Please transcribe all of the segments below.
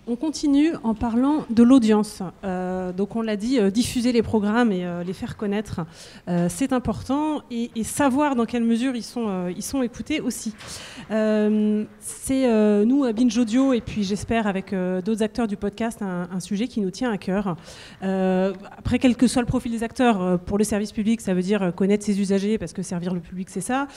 On continue en parlant de l'audience. Donc on l'a dit, diffuser les programmes et les faire connaître, c'est important, et savoir dans quelle mesure ils sont écoutés aussi. C'est nous à Binge Audio, et puis j'espère avec d'autres acteurs du podcast, un sujet qui nous tient à cœur. Après, quel que soit le profil des acteurs, pour le service public, ça veut dire connaître ses usagers, parce que servir le public, c'est ça.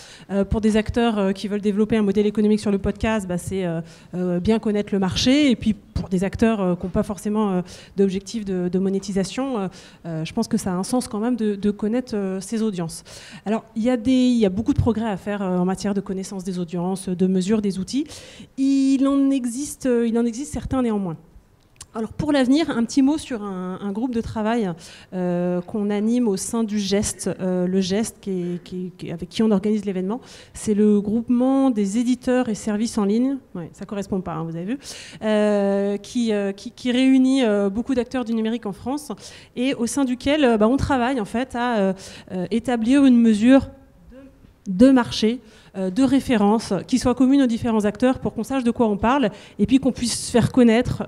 Pour des acteurs qui veulent développer un modèle économique sur le podcast, c'est bien connaître le marché. Et puis pour des acteurs qui n'ont pas forcément d'objectif de monétisation, je pense que ça a un sens quand même de connaître ces audiences. Alors, il y a beaucoup de progrès à faire en matière de connaissance des audiences, de mesure des outils. Il en existe certains néanmoins. Alors pour l'avenir, un petit mot sur un groupe de travail qu'on anime au sein du GEST. Le GEST, avec qui on organise l'événement, c'est le groupement des éditeurs et services en ligne. Ouais, ça ne correspond pas, hein, vous avez vu. Qui réunit beaucoup d'acteurs du numérique en France, et au sein duquel on travaille en fait à établir une mesure de marché, de référence, qui soit commune aux différents acteurs pour qu'on sache de quoi on parle, et puis qu'on puisse faire connaître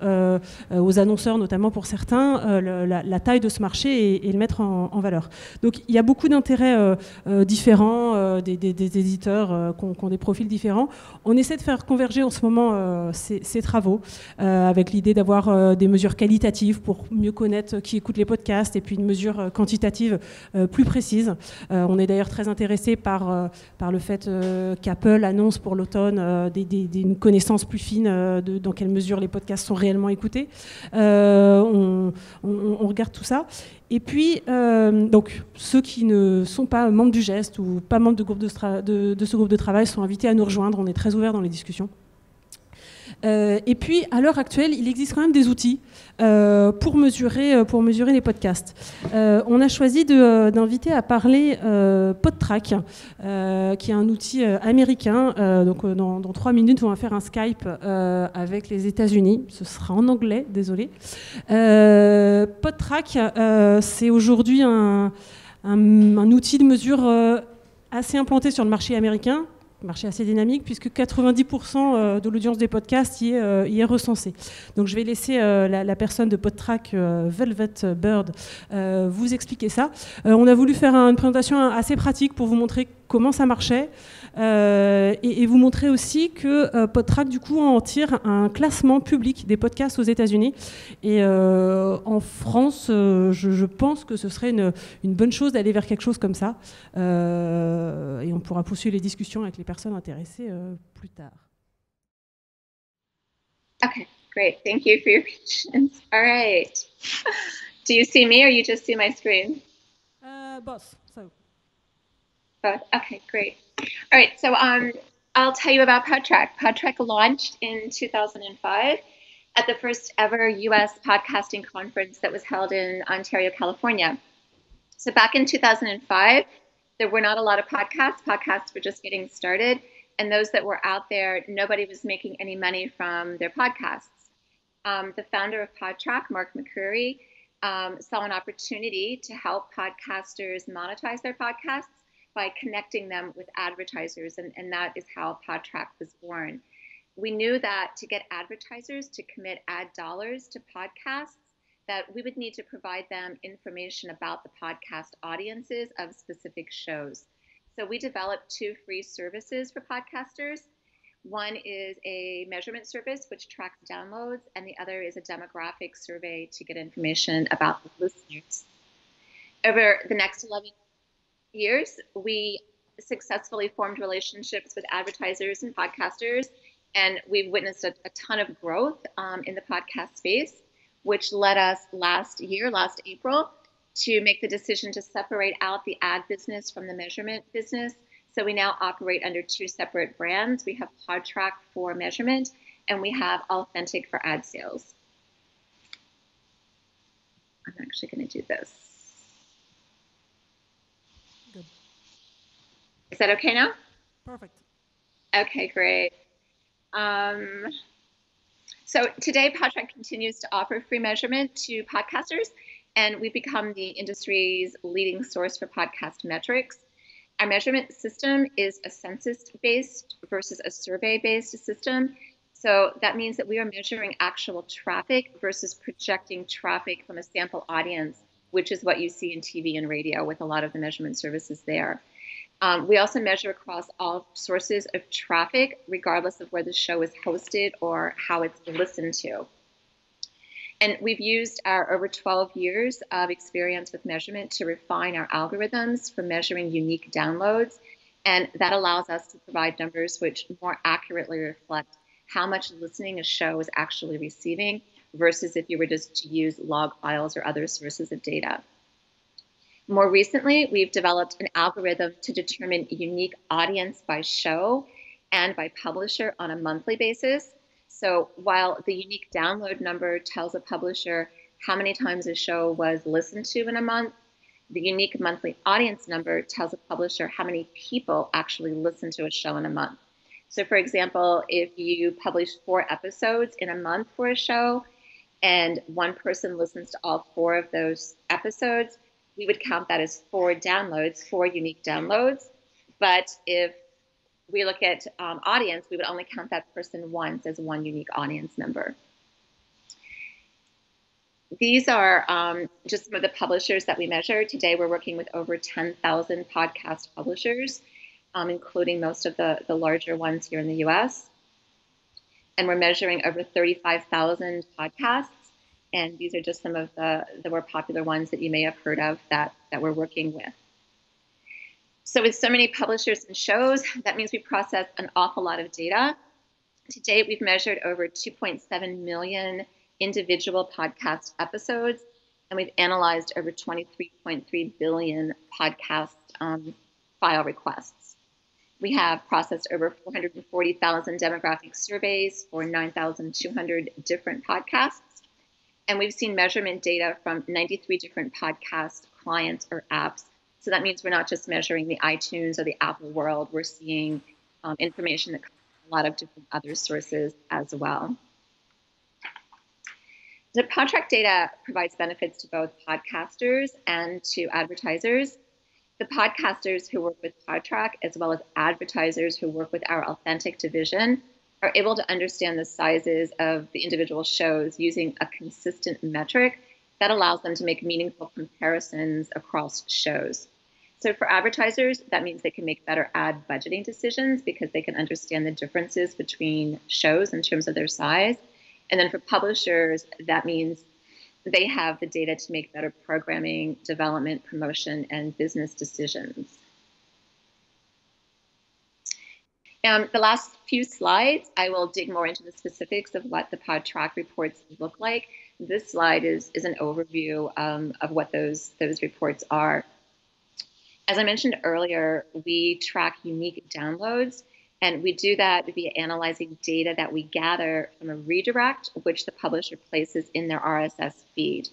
aux annonceurs, notamment pour certains, la taille de ce marché et le mettre en valeur. Donc il y a beaucoup d'intérêts différents, des éditeurs qui ont des profils différents. On essaie de faire converger en ce moment ces travaux, avec l'idée d'avoir des mesures qualitatives pour mieux connaître qui écoute les podcasts, et puis une mesure quantitative plus précise. On est d'ailleurs très intéressé par le fait qu'Apple annonce pour l'automne une connaissance plus fine de dans quelle mesure les podcasts sont réellement écoutés. On regarde tout ça. Et puis, donc, ceux qui ne sont pas membres du GEST ou pas membres de ce groupe de travail sont invités à nous rejoindre. On est très ouverts dans les discussions. Et puis, à l'heure actuelle, il existe quand même des outils pour mesurer les podcasts. On a choisi d'inviter à parler Podtrac, qui est un outil américain. Donc, dans 3 minutes, on va faire un Skype avec les États-Unis. Ce sera en anglais, désolé. Podtrac, c'est aujourd'hui un outil de mesure assez implanté sur le marché américain. Marché assez dynamique, puisque 90% de l'audience des podcasts y est recensée. Donc je vais laisser la personne de Podtrac, Velvet Bird, vous expliquer ça. On a voulu faire une présentation assez pratique pour vous montrer comment ça marchait, et vous montrer aussi que Podtrac, du coup, en tire un classement public des podcasts aux États-Unis. Et en France, je pense que ce serait une bonne chose d'aller vers quelque chose comme ça. Et on pourra poursuivre les discussions avec les personnes intéressées plus tard. Okay, great. Thank you for your patience. All right. Do you see me or you just see my screen? Both. So. Both. Okay, great. All right, so I'll tell you about Podtrac. Podtrac launched in 2005 at the first ever U.S. podcasting conference that was held in Ontario, California. So back in 2005, there were not a lot of podcasts. Podcasts were just getting started. And those that were out there, nobody was making any money from their podcasts. The founder of Podtrac, Mark McCreary, saw an opportunity to help podcasters monetize their podcasts by connecting them with advertisers. And that is how Podtrac was born. We knew that to get advertisers to commit ad dollars to podcasts, that we would need to provide them information about the podcast audiences of specific shows. So we developed 2 free services for podcasters. One is a measurement service, which tracks downloads, and the other is a demographic survey to get information about the listeners. Over the next 11 years, we successfully formed relationships with advertisers and podcasters, and we've witnessed a ton of growth in the podcast space, which led us last April, to make the decision to separate out the ad business from the measurement business. So we now operate under 2 separate brands. We have Podtrac for measurement, and we have Authentic for ad sales. I'm actually going to do this. Good. Is that okay now? Perfect. Okay, great. So today, Podtrac continues to offer free measurement to podcasters, and we've become the industry's leading source for podcast metrics. Our measurement system is a census-based versus a survey-based system. So that means that we are measuring actual traffic versus projecting traffic from a sample audience, which is what you see in TV and radio with a lot of the measurement services there. We also measure across all sources of traffic, regardless of where the show is hosted or how it's listened to. And we've used our over 12 years of experience with measurement to refine our algorithms for measuring unique downloads. And that allows us to provide numbers which more accurately reflect how much listening a show is actually receiving versus if you were just to use log files or other sources of data. More recently, we've developed an algorithm to determine unique audience by show and by publisher on a monthly basis. So while the unique download number tells a publisher how many times a show was listened to in a month, the unique monthly audience number tells a publisher how many people actually listen to a show in a month. So for example, if you publish 4 episodes in a month for a show and one person listens to all 4 of those episodes, we would count that as 4 downloads, 4 unique downloads. But if we look at audience, we would only count that person once as 1 unique audience number. These are just some of the publishers that we measure. Today, we're working with over 10,000 podcast publishers, including most of the larger ones here in the US. And we're measuring over 35,000 podcasts. And these are just some of the more popular ones that you may have heard of that we're working with. So with so many publishers and shows, that means we process an awful lot of data. To date, we've measured over 2.7 million individual podcast episodes, and we've analyzed over 23.3 billion podcast file requests. We have processed over 440,000 demographic surveys for 9,200 different podcasts. And we've seen measurement data from 93 different podcast clients or apps. So that means we're not just measuring the iTunes or the Apple world. We're seeing information that comes from a lot of different other sources as well. The Podtrac data provides benefits to both podcasters and to advertisers. The podcasters who work with Podtrac, as well as advertisers who work with our Authentic division, are able to understand the sizes of the individual shows using a consistent metric that allows them to make meaningful comparisons across shows. So for advertisers, that means they can make better ad budgeting decisions because they can understand the differences between shows in terms of their size. And then for publishers, that means they have the data to make better programming, development, promotion, and business decisions. The last few slides, I will dig more into the specifics of what the Podtrac reports look like. This slide is an overview of what those reports are. As I mentioned earlier, we track unique downloads, and we do that via analyzing data that we gather from a redirect, which the publisher places in their RSS feed.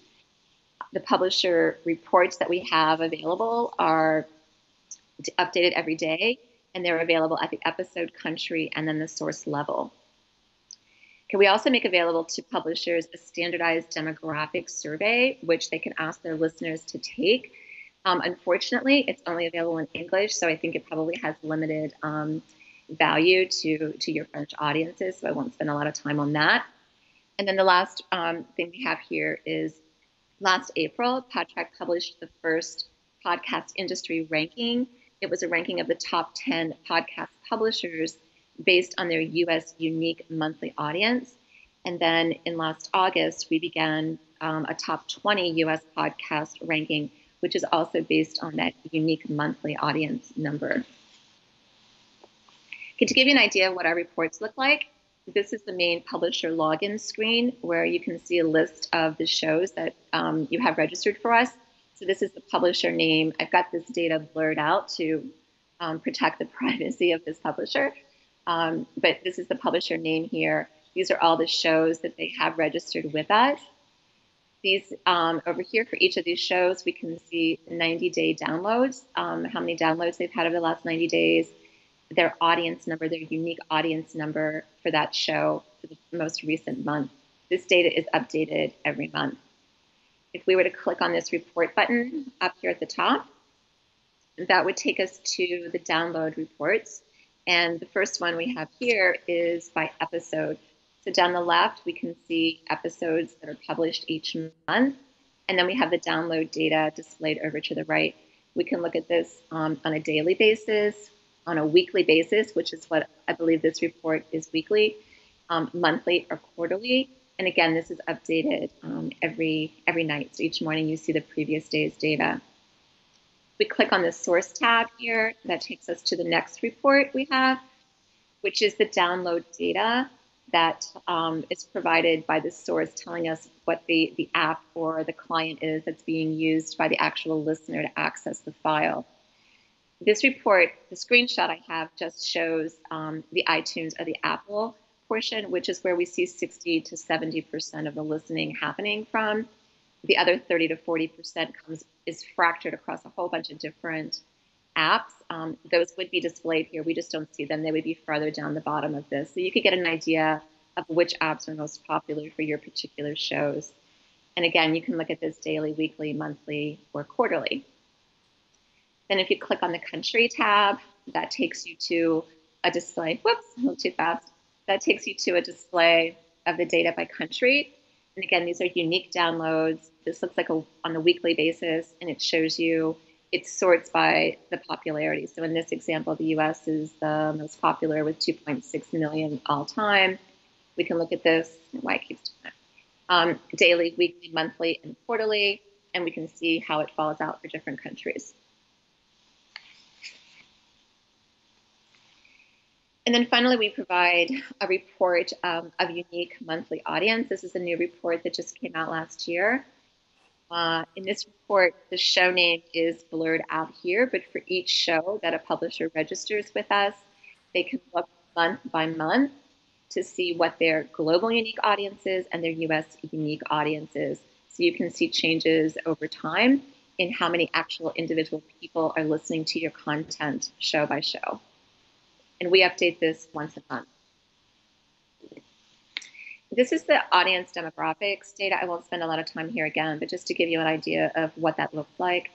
The publisher reports that we have available are updated every day, and they're available at the episode, country, and then the source level. Okay, we also make available to publishers a standardized demographic survey, which they can ask their listeners to take. Unfortunately, it's only available in English, so I think it probably has limited value to your French audiences, so I won't spend a lot of time on that. And then the last thing we have here is last April, Podtrac published the first podcast industry ranking. It was a ranking of the top 10 podcast publishers based on their US unique monthly audience. And then in last August, we began a top 20 US podcast ranking, which is also based on that unique monthly audience number. Okay, to give you an idea of what our reports look like, this is the main publisher login screen where you can see a list of the shows that you have registered for us. So this is the publisher name. I've got this data blurred out to protect the privacy of this publisher. But this is the publisher name here. These are all the shows that they have registered with us. These over here for each of these shows, we can see 90-day downloads, how many downloads they've had over the last 90 days, their audience number, their unique audience number for that show for the most recent month. This data is updated every month. If we were to click on this report button up here at the top, that would take us to the download reports. And the first one we have here is by episode. So down the left, we can see episodes that are published each month. And then we have the download data displayed over to the right. We can look at this on a daily basis, on a weekly basis, which is what I believe this report is weekly, monthly or quarterly. And again, this is updated every night. So each morning you see the previous day's data. We click on the source tab here. That takes us to the next report we have, which is the download data that is provided by the source, telling us what the app or the client is that's being used by the actual listener to access the file. This report, the screenshot I have, just shows the iTunes or the Apple portion, which is where we see 60 to 70% of the listening happening from. The other 30 to 40% is fractured across a whole bunch of different apps. Those would be displayed here. We just don't see them. They would be farther down the bottom of this. So you could get an idea of which apps are most popular for your particular shows. And again, you can look at this daily, weekly, monthly, or quarterly. Then if you click on the country tab, that takes you to a display. Whoops, a little too fast. That takes you to a display of the data by country. And again, these are unique downloads. This looks like on a weekly basis, and it shows you, it sorts by the popularity. So in this example, the US is the most popular with 2.6 million all time. We can look at this, why it keeps doing that, daily, weekly, monthly, and quarterly, and we can see how it falls out for different countries. And then finally, we provide a report of unique monthly audience. This is a new report that just came out last year. In this report, the show name is blurred out here, but for each show that a publisher registers with us, they can look month by month to see what their global unique audience is and their US unique audience is. So you can see changes over time in how many actual individual people are listening to your content show by show. And we update this once a month. This is the audience demographics data. I won't spend a lot of time here again, but just to give you an idea of what that looks like.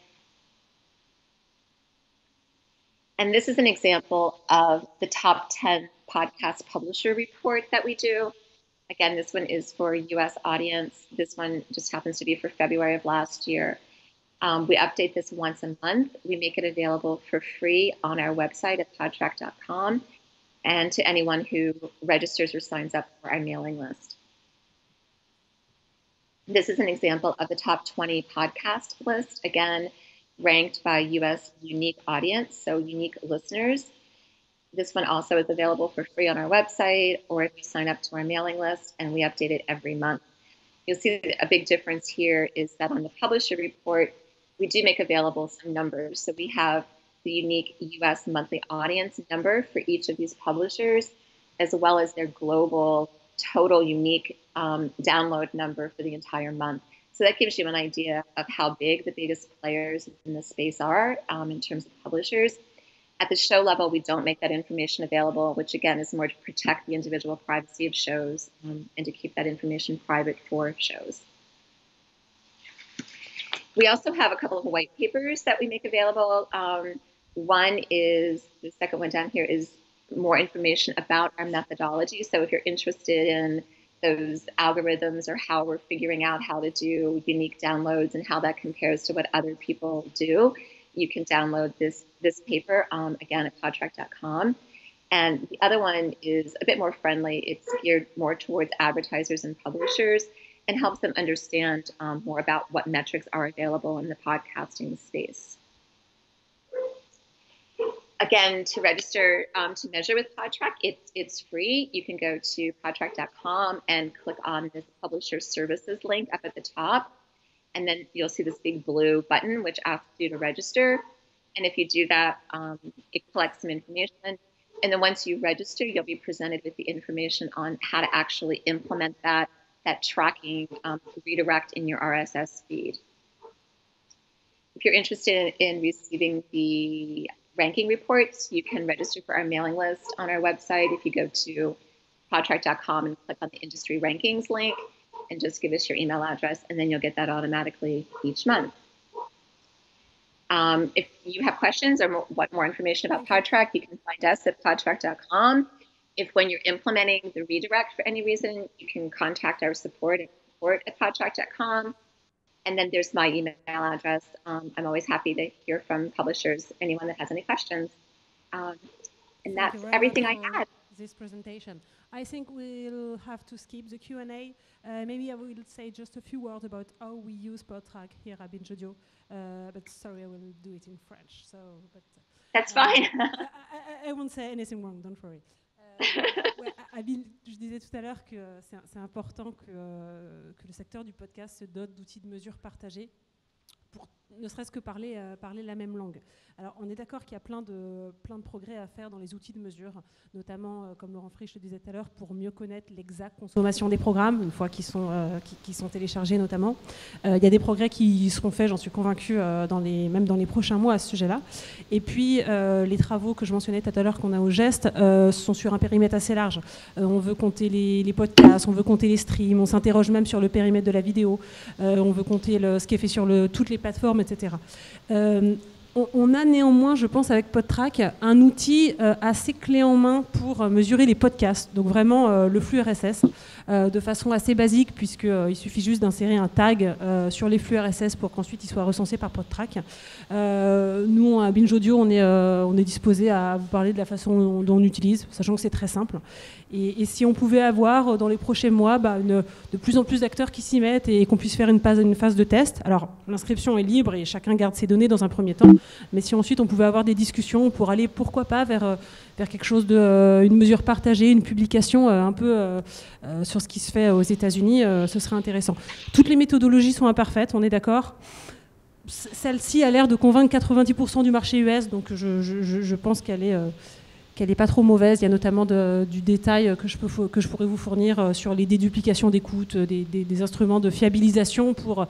And this is an example of the top 10 podcast publisher report that we do. Again, this one is for US audience. This one just happens to be for February of last year. We update this once a month. We make it available for free on our website at podtrac.com and to anyone who registers or signs up for our mailing list. This is an example of the top 20 podcast list, again, ranked by US unique audience, so unique listeners. This one also is available for free on our website or if you sign up to our mailing list, and we update it every month. You'll see a big difference here is that on the publisher report, we do make available some numbers. So we have the unique US monthly audience number for each of these publishers, as well as their global total unique download number for the entire month. So that gives you an idea of how big the biggest players in the space are in terms of publishers. At the show level, we don't make that information available, which again is more to protect the individual privacy of shows and to keep that information private for shows. We also have a couple of white papers that we make available. One is, the second one down here is more information about our methodology. So if you're interested in those algorithms or how we're figuring out how to do unique downloads and how that compares to what other people do, you can download this paper, again, at podtrac.com. And the other one is a bit more friendly. It's geared more towards advertisers and publishers and helps them understand more about what metrics are available in the podcasting space. Again, to register to measure with Podtrac, it's free. You can go to podtrac.com and click on this Publisher Services link up at the top. And then you'll see this big blue button, which asks you to register. And if you do that, it collects some information. And then once you register, you'll be presented with the information on how to actually implement that tracking redirect in your RSS feed. If you're interested in receiving the ranking reports, you can register for our mailing list on our website. If you go to podtrac.com and click on the industry rankings link and just give us your email address, and then you'll get that automatically each month. If you have questions or want more information about Podtrac, you can find us at podtrac.com. if when you're implementing the redirect for any reason, you can contact our support at podtrac.com. And then there's my email address. I'm always happy to hear from publishers, anyone that has any questions. And that's everything I had. This presentation. I think we'll have to skip the Q&A. Maybe I will say just a few words about how we use Podtrac here at Binge Audio. But sorry, I will do it in French. That's fine. I won't say anything wrong, don't worry. Je disais tout à l'heure que c'est important que le secteur du podcast se dote d'outils de mesure partagés pour ne serait-ce que parler la même langue. Alors, on est d'accord qu'il y a plein de progrès à faire dans les outils de mesure, notamment, comme Laurent Frisch le disait tout à l'heure, pour mieux connaître l'exacte consommation des programmes, une fois qu'ils sont téléchargés notamment. Il y a des progrès qui seront faits, j'en suis convaincue, même dans les prochains mois à ce sujet-là. Et puis, les travaux que je mentionnais tout à l'heure qu'on a au geste sont sur un périmètre assez large. On veut compter les podcasts, on veut compter les streams, on s'interroge même sur le périmètre de la vidéo, on veut compter ce qui est fait sur toutes les plateformes, etc. On a néanmoins, je pense, avec Podtrac, un outil assez clé en main pour mesurer les podcasts, donc vraiment le flux RSS, de façon assez basique, puisqu'il suffit juste d'insérer un tag sur les flux RSS pour qu'ensuite ils soient recensés par Podtrac. Nous, à Binge Audio, on est disposé à vous parler de la façon dont on utilise, sachant que c'est très simple. Et si on pouvait avoir, dans les prochains mois, de plus en plus d'acteurs qui s'y mettent et qu'on puisse faire une phase de test. Alors, l'inscription est libre et chacun garde ses données dans un premier temps. Mais si ensuite on pouvait avoir des discussions pour aller, pourquoi pas, vers quelque chose une mesure partagée, une publication un peu sur ce qui se fait aux États-Unis, ce serait intéressant. Toutes les méthodologies sont imparfaites, on est d'accord. Celle-ci a l'air de convaincre 90% du marché US, donc je pense qu'elle n'est pas trop mauvaise. Il y a notamment du détail que je pourrais vous fournir sur les déduplications d'écoute, des instruments de fiabilisation pour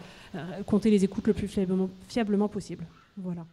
compter les écoutes le plus fiablement possible. Voilà.